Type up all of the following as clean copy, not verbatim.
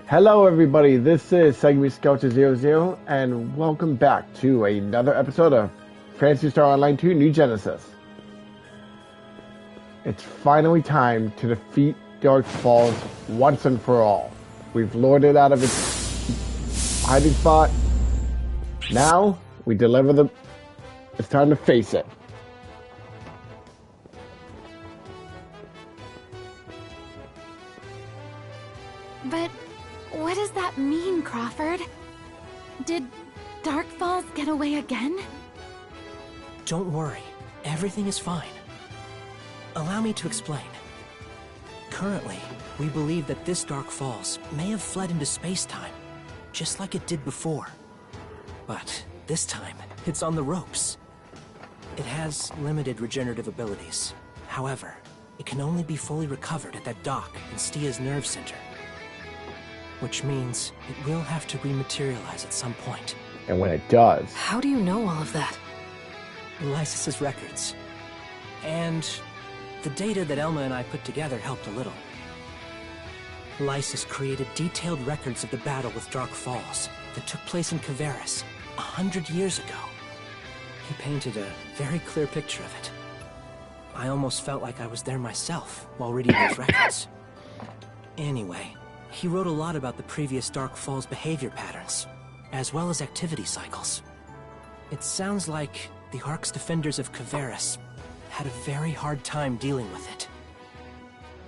Hello everybody, this is Segway Skelter 00 and welcome back to another episode of Phantasy Star Online 2 New Genesis. It's finally time to defeat Dark Falz once and for all. We've lured it out of its hiding spot. Now, we deliver the... It's time to face it. But what does that mean, Crawford? Did Dark Falz get away again? Don't worry, everything is fine. Allow me to explain. Currently, we believe that this Dark Falz may have fled into space-time, just like it did before. But this time, it's on the ropes. It has limited regenerative abilities. However, it can only be fully recovered at that dock in Stia's nerve center. Which means it will have to rematerialize at some point. And when it does... How do you know all of that? Lysis's records. And the data that Elma and I put together helped a little. Lysis created detailed records of the battle with Dark Falz that took place in Kavaris 100 years ago. He painted a very clear picture of it. I almost felt like I was there myself while reading those records. Anyway, he wrote a lot about the previous Dark Falz behavior patterns, as well as activity cycles. It sounds like the Ark's defenders of Kavaris had a very hard time dealing with it.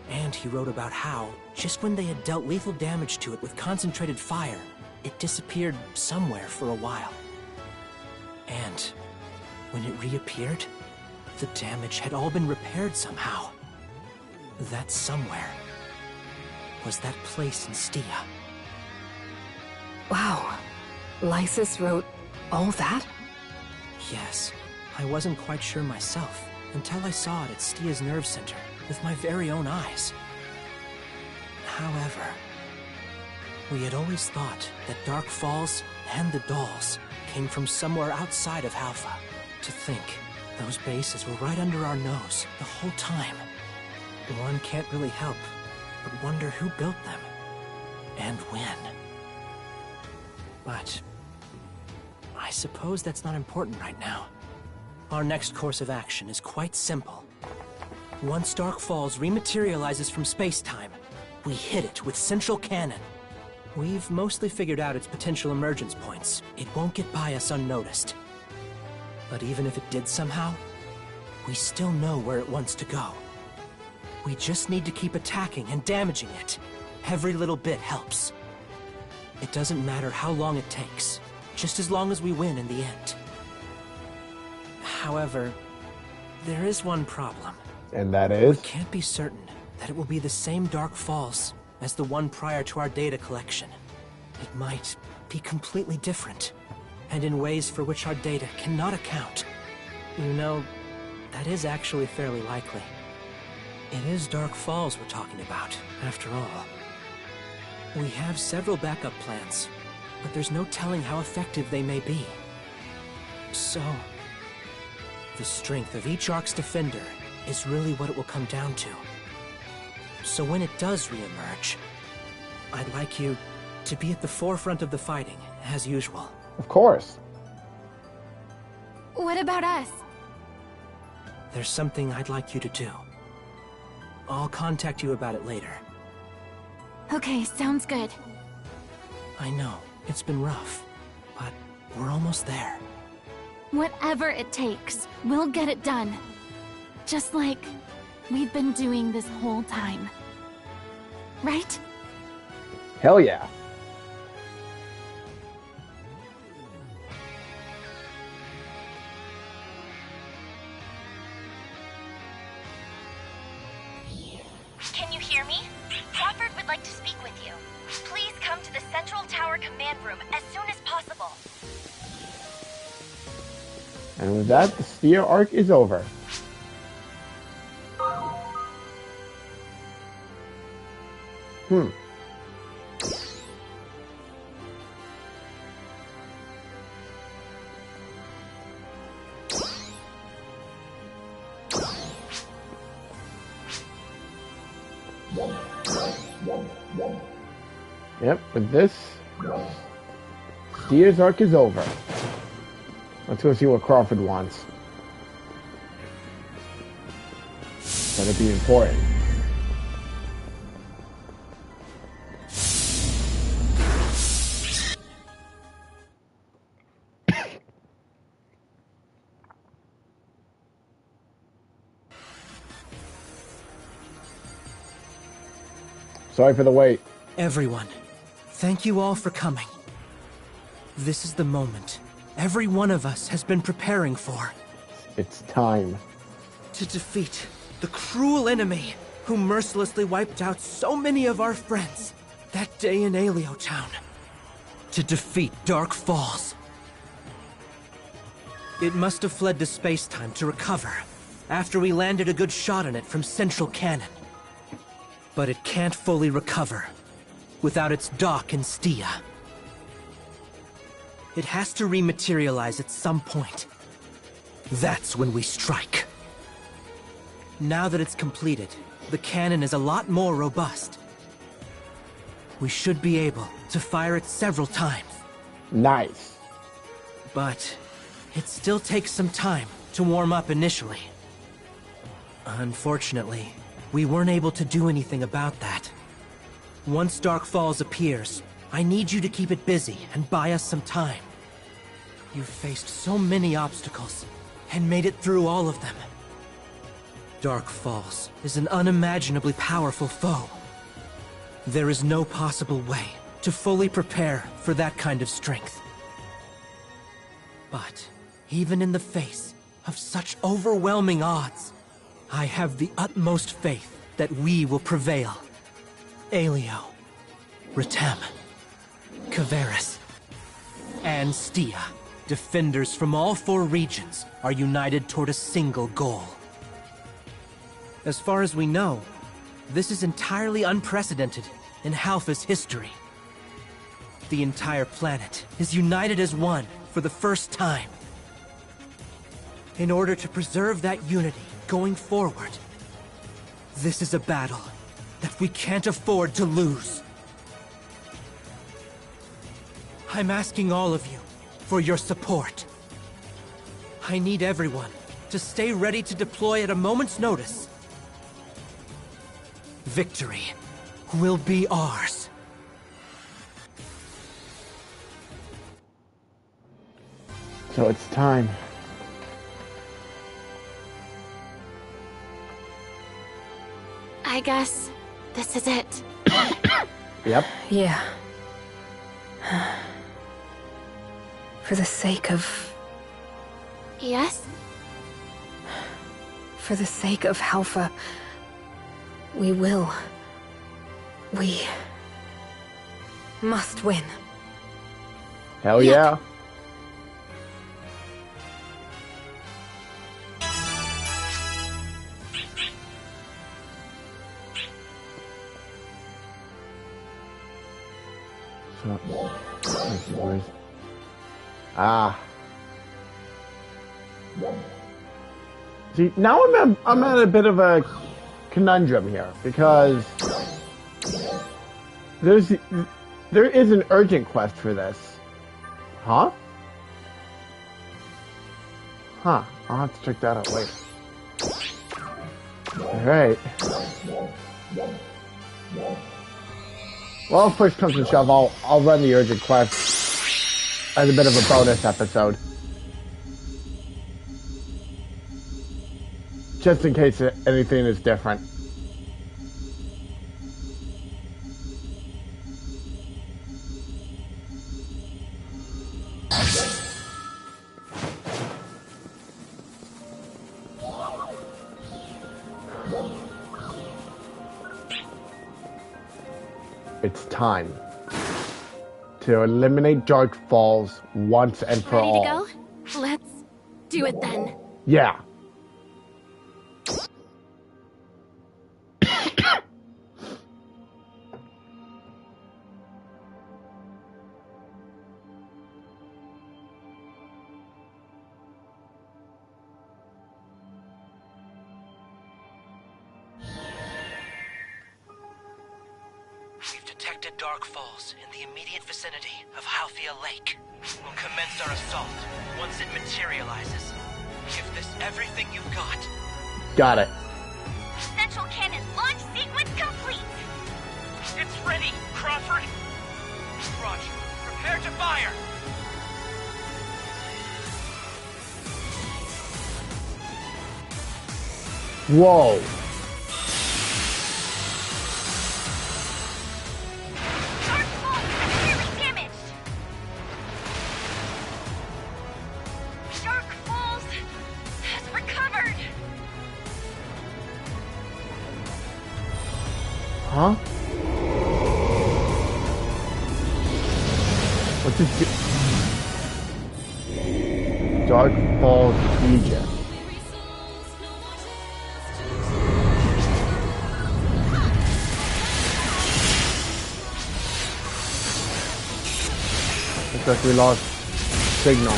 And he wrote about how, just when they had dealt lethal damage to it with concentrated fire, it disappeared somewhere for a while. And when it reappeared, the damage had all been repaired somehow. That somewhere was that place in Stia. Wow. Lysis wrote all that? Yes. I wasn't quite sure myself until I saw it at Stia's nerve center with my very own eyes. However, we had always thought that Dark Falz and the dolls came from somewhere outside of Halpha. To think those bases were right under our nose the whole time. One can't really help but wonder who built them, and when. But I suppose that's not important right now. Our next course of action is quite simple. Once Dark Falz rematerializes from space-time, we hit it with Central Cannon. We've mostly figured out its potential emergence points. It won't get by us unnoticed. But even if it did somehow, we still know where it wants to go. We just need to keep attacking and damaging it. Every little bit helps. It doesn't matter how long it takes, just as long as we win in the end. However, there is one problem. And that is? We can't be certain that it will be the same Dark Falz as the one prior to our data collection. It might be completely different, and in ways for which our data cannot account. You know, that is actually fairly likely. It is Dark Falz we're talking about, after all. We have several backup plans, but there's no telling how effective they may be. So, the strength of each Ark's defender is really what it will come down to. So when it does reemerge, I'd like you to be at the forefront of the fighting, as usual. Of course. What about us? There's something I'd like you to do. I'll contact you about it later. Okay, sounds good. I know, it's been rough, but we're almost there. Whatever it takes, we'll get it done. Just like we've been doing this whole time. Right? Hell yeah. Can you hear me? Crawford would like to speak with you. Please come to the Central Tower command room as soon as possible. And with that, the Stia arc is over. Yep, with this, Steer's arc is over. Let's go see what Crawford wants. That'll be important. Sorry for the wait. Everyone, thank you all for coming. This is the moment every one of us has been preparing for. It's time. To defeat the cruel enemy who mercilessly wiped out so many of our friends that day in Alio Town. To defeat Dark Falz. It must have fled to space-time to recover after we landed a good shot on it from Central Cannon. But it can't fully recover without its dock in Stia. It has to rematerialize at some point. That's when we strike. Now that it's completed, the cannon is a lot more robust. We should be able to fire it several times. Nice. But it still takes some time to warm up initially. Unfortunately, we weren't able to do anything about that. Once Dark Falz appears, I need you to keep it busy and buy us some time. You've faced so many obstacles, and made it through all of them. Dark Falz is an unimaginably powerful foe. There is no possible way to fully prepare for that kind of strength. But even in the face of such overwhelming odds, I have the utmost faith that we will prevail. Alio, Retem, Kvaris, and Stia, defenders from all 4 regions, are united toward a single goal. As far as we know, this is entirely unprecedented in Halpha's history. The entire planet is united as one for the first time. In order to preserve that unity going forward, this is a battle that we can't afford to lose. I'm asking all of you for your support. I need everyone to stay ready to deploy at a moment's notice. Victory will be ours. So it's time. I guess this is it. Yep. Yeah. For the sake of... Yes? For the sake of Halpha, we will. We must win. Hell Yep. yeah. Ah. See, now I'm at a bit of a conundrum here because there is an urgent quest for this. Huh? Huh. I'll have to check that out later. Alright. Well, if push comes to shove, I'll run the urgent quest as a bit of a bonus episode. Just in case anything is different. It's time to eliminate Dark Falz once and for Ready all. to go? Let's do it then. Yeah. We've detected Dark Dark Falls in the immediate vicinity of Halfia Lake. We'll commence our assault once it materializes. Give this everything you've got. Got it. Central cannon launch sequence complete. It's ready, Crawford. Roger. Prepare to fire. Whoa. Dark Falls severely damaged. Dark Falls has recovered. Huh? What's it do? Dark Falls, Egypt. Looks like we lost signal.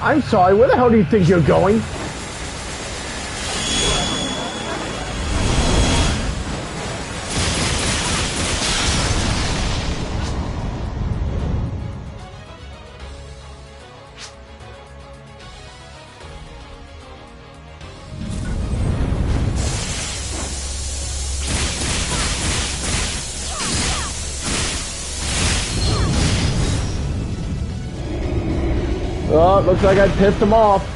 I'm sorry, where the hell do you think you're going? Oh, looks like I pissed him off.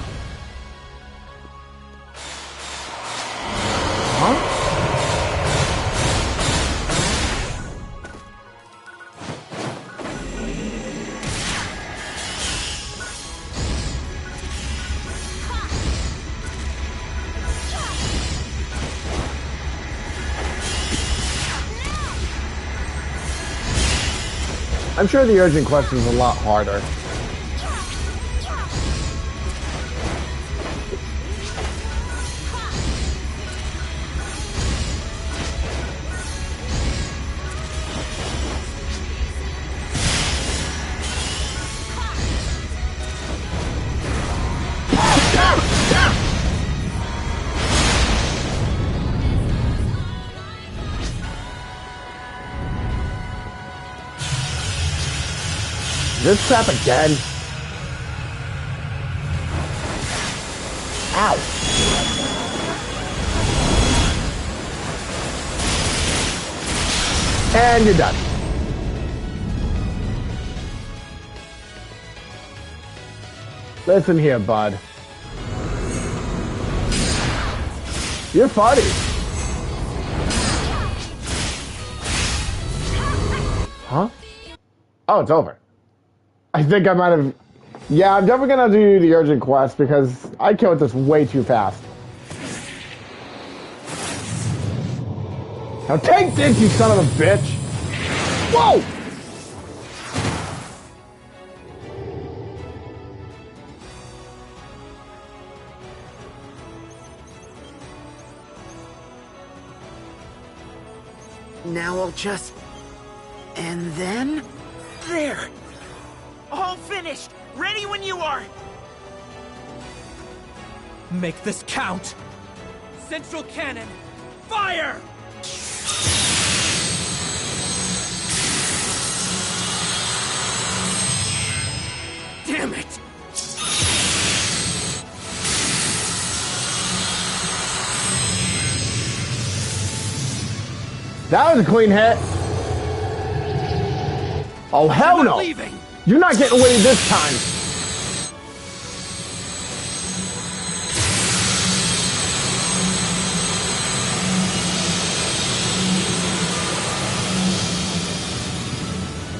Huh? I'm sure the urgent question is a lot harder. This crap again. Ow. And you're done. Listen here, bud. You're funny. Huh? Oh, it's over. I think I might have... Yeah, I'm definitely going to do the urgent quest because I killed this way too fast. Now take this, you son of a bitch! Whoa! Now I'll just... And then... There! All finished! Ready when you are! Make this count! Central cannon, fire! Damn it! That was a clean hit. Oh, hell no! Leaving. You're not getting away this time.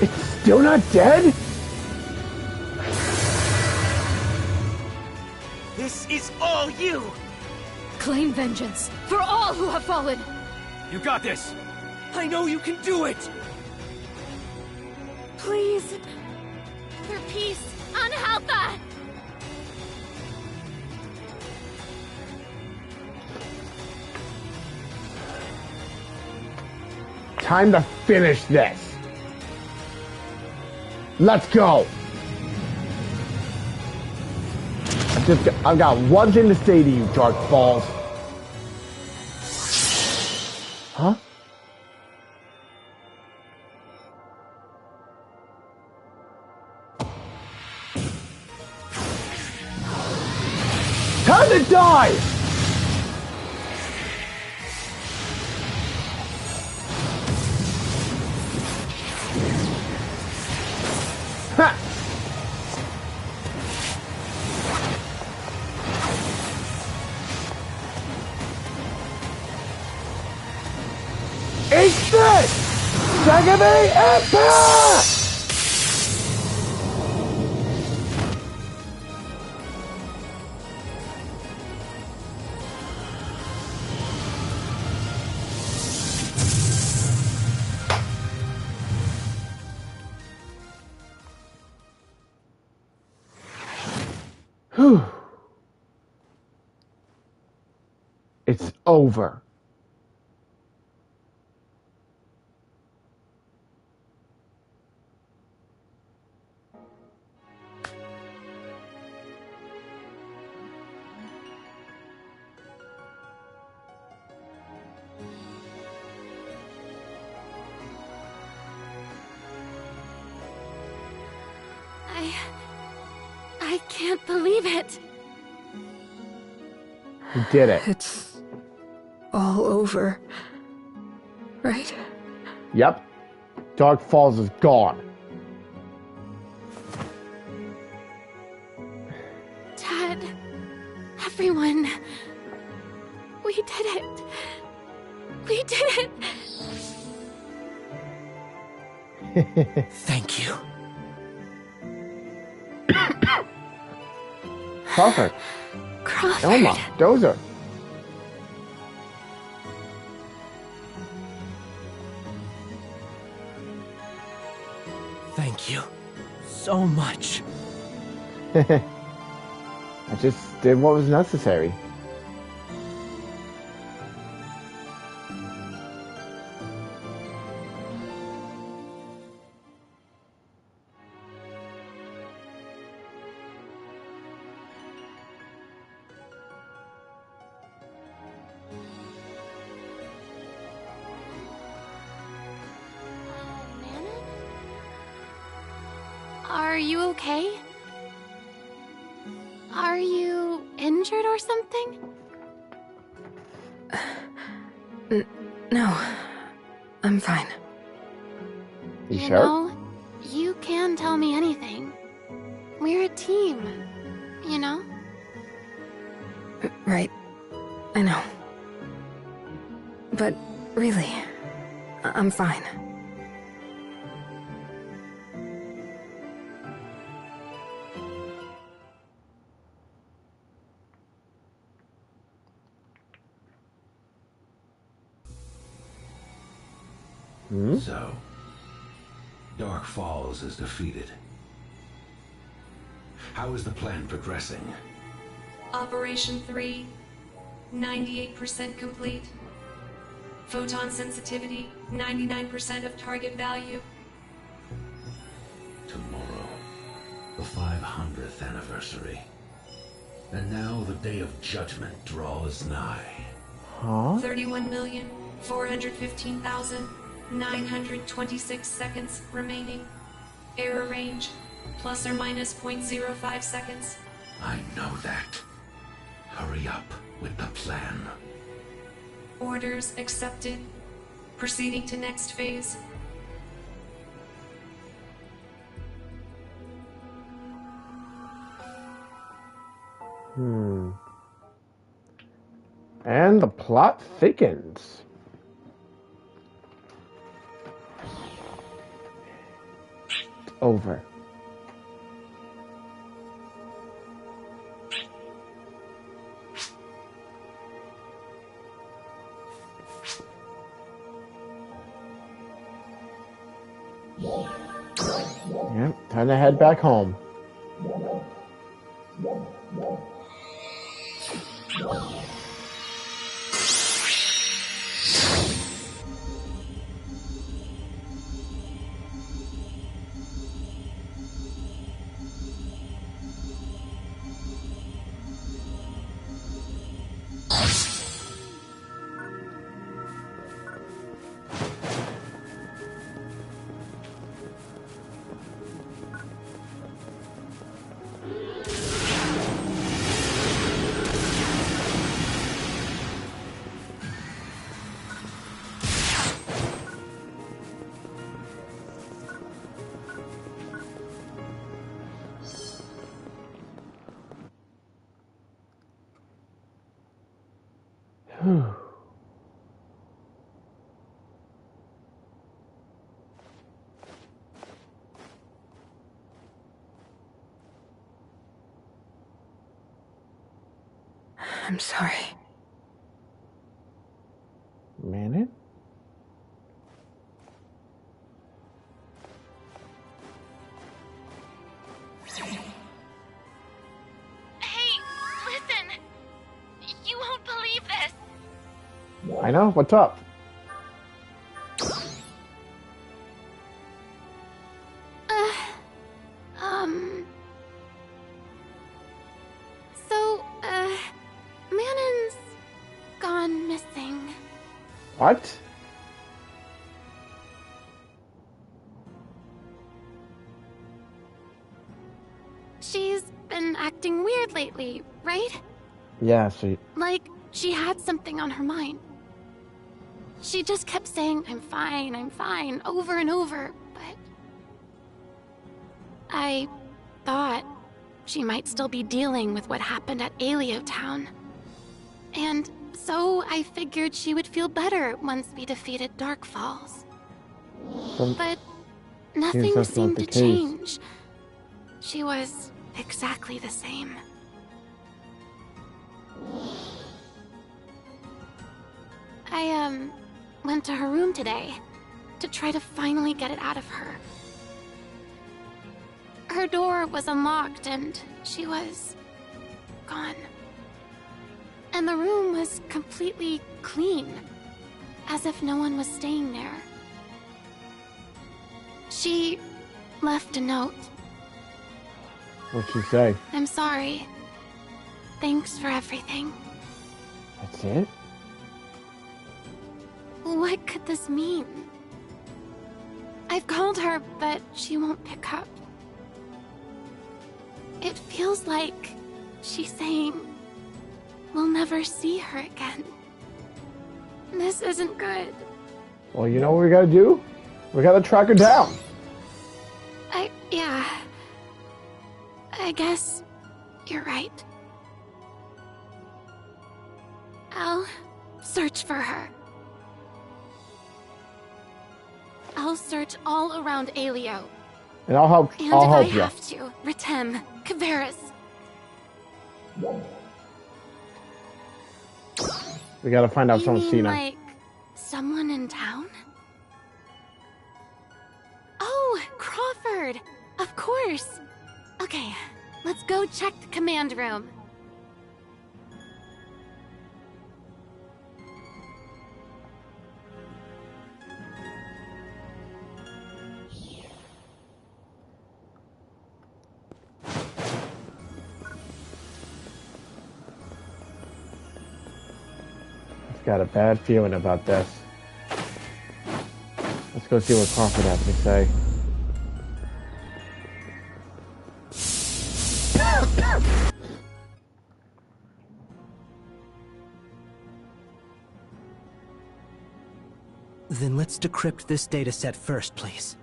It's still not dead? This is all you! Claim vengeance for all who have fallen. You got this! I know you can do it! Please. For peace on Halfa! Time to finish this. Let's go. I've got one thing to say to you, Dark Falz. Huh? Time to die! Ha! Eat this! Sagami Empire! Whew. It's over. I can't believe it. You did it. It's all over, right? Yep. Dark Falz is gone. Dad, everyone, we did it. We did it. Thank you. Perfect. Crawford. Elma, Dozer. Thank you so much. I just did what was necessary. Are you okay? Are you injured or something? No, I'm fine. You You sure? know, you can tell me anything. We're a team, you know? Right. I know. But really, I'm fine. So, Dark Falz is defeated. How is the plan progressing? Operation 3, 98% complete. Photon sensitivity, 99% of target value. Tomorrow, the 500th anniversary. And now the day of judgment draws nigh. Huh? 31,415,926 seconds remaining. Error range, plus or minus 0.05 seconds. I know that. Hurry up with the plan. Orders accepted. Proceeding to next phase. And the plot thickens. It's over. Yep, time to head back home. I'm sorry. Manon? Hey, listen! You won't believe this! I know. What's up? Manon's gone missing. What? She's been acting weird lately, right? Yeah, so Like she had something on her mind. She just kept saying, I'm fine, over and over, but I thought she might still be dealing with what happened at Aleo Town. And so I figured she would feel better once we defeated Dark Falls. But nothing that's not seemed the to case. change. She was exactly the same. I went to her room today to try to finally get it out of her. Her door was unlocked and she was gone. And the room was completely clean, as if no one was staying there. She left a note. what'd she say? I'm sorry. Thanks for everything. That's it? What could this mean? I've called her, but she won't pick up. It feels like she's saying we'll never see her again. This isn't good. Well, you know what we gotta do? We gotta track her down. Yeah. I guess you're right. I'll search for her. I'll search all around Aleo. And I'll help. And I'll if I help you. have to, Ritem, Kavaris. We gotta find out You someone's mean seen her. like someone in town? Oh, Crawford! Of course! Okay, let's go check the command room. I've got a bad feeling about this. Let's go see what Crawford has to say. Then let's decrypt this data set first, please.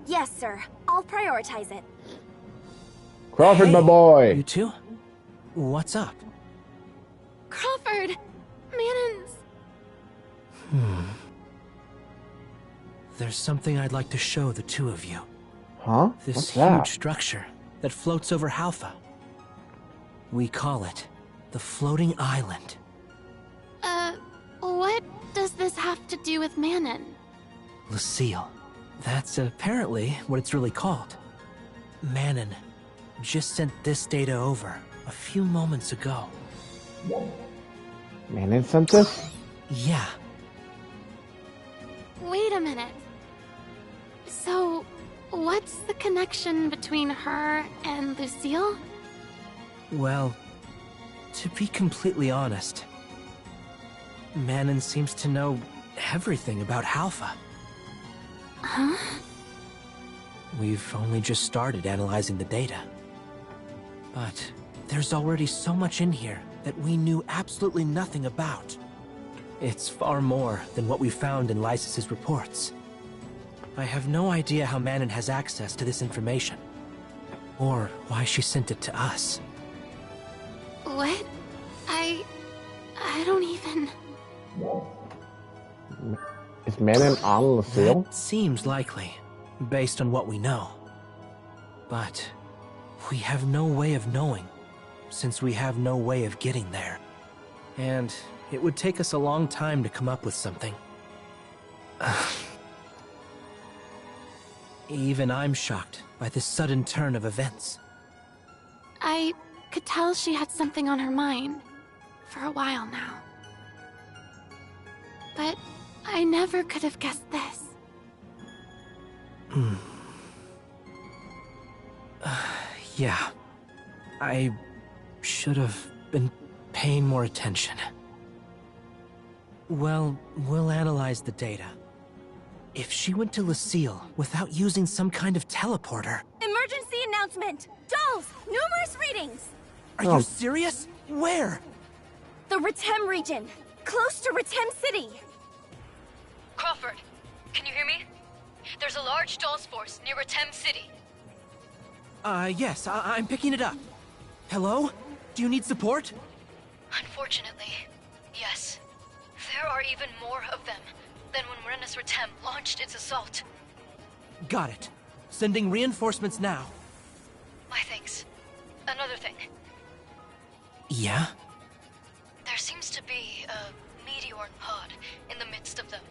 Yes, sir. I'll prioritize it. Crawford, my You boy! two? What's up? Crawford! Manon's... There's something I'd like to show the two of you. Huh? This What's huge that? structure that floats over Halpha. We call it the Floating Island. What does this have to do with Manon? Lucille. That's apparently what it's really called. Manon just sent this data over a few moments ago. Manon sent this? Yeah, Wait a minute. So, what's the connection between her and Lucille? well, To be completely honest, Manon seems to know everything about Halpha. Huh? We've only just started analyzing the data. But there's already so much in here that we knew absolutely nothing about. It's far more than what we found in Lysis's reports. I have no idea how Manon has access to this information, or why she sent it to us. What? I don't even... Is Manon on Lucille? That seems likely, based on what we know. But we have no way of knowing, since we have no way of getting there. And it would take us a long time to come up with something. Even I'm shocked by this sudden turn of events. I could tell she had something on her mind for a while now. But I never could have guessed this. Yeah. I should have been paying more attention. Well, we'll analyze the data. If she went to Lucille without using some kind of teleporter... Emergency announcement! Dolls! Numerous readings! Are you serious? Where? The Retem region, close to Retem City. Crawford, can you hear me? There's a large Dolls force near Retem City. Yes, I'm picking it up. Hello? Do you need support? Unfortunately, yes. There are even more of them than when Renus Retem launched its assault. Got it. Sending reinforcements now. My thanks. Another thing. Yeah? There seems to be a meteor pod in the midst of them.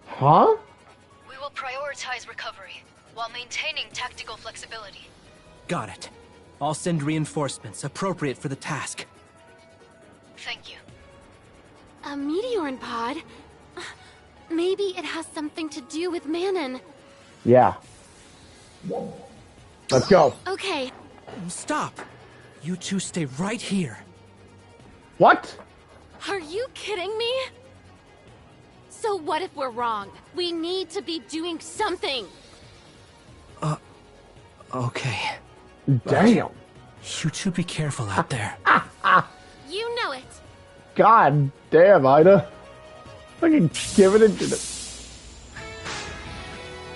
Huh? We will prioritize recovery while maintaining tactical flexibility. Got it. I'll send reinforcements appropriate for the task. Thank you. A meteor pod? Maybe it has something to do with Manon. Yeah. Let's go. Okay. Stop! You two stay right here. What? Are you kidding me? So what if we're wrong? We need to be doing something. Okay. Damn. You two be careful out there. You know it. God damn, Ida. Fucking giving it to the...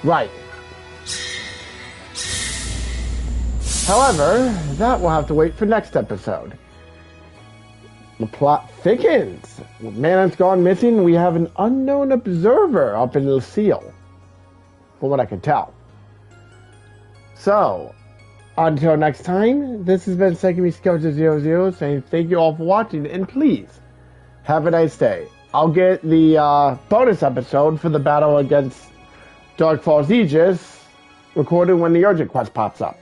Right. However, that will have to wait for next episode. The plot thickens. Manon's gone missing. We have an unknown observer up in Lucille, from what I can tell. So, until next time, this has been Sekimi Skelter00 saying thank you all for watching, and please, have a nice day. I'll get the bonus episode for the battle against Dark Falz Aegis recorded when the urgent quest pops up.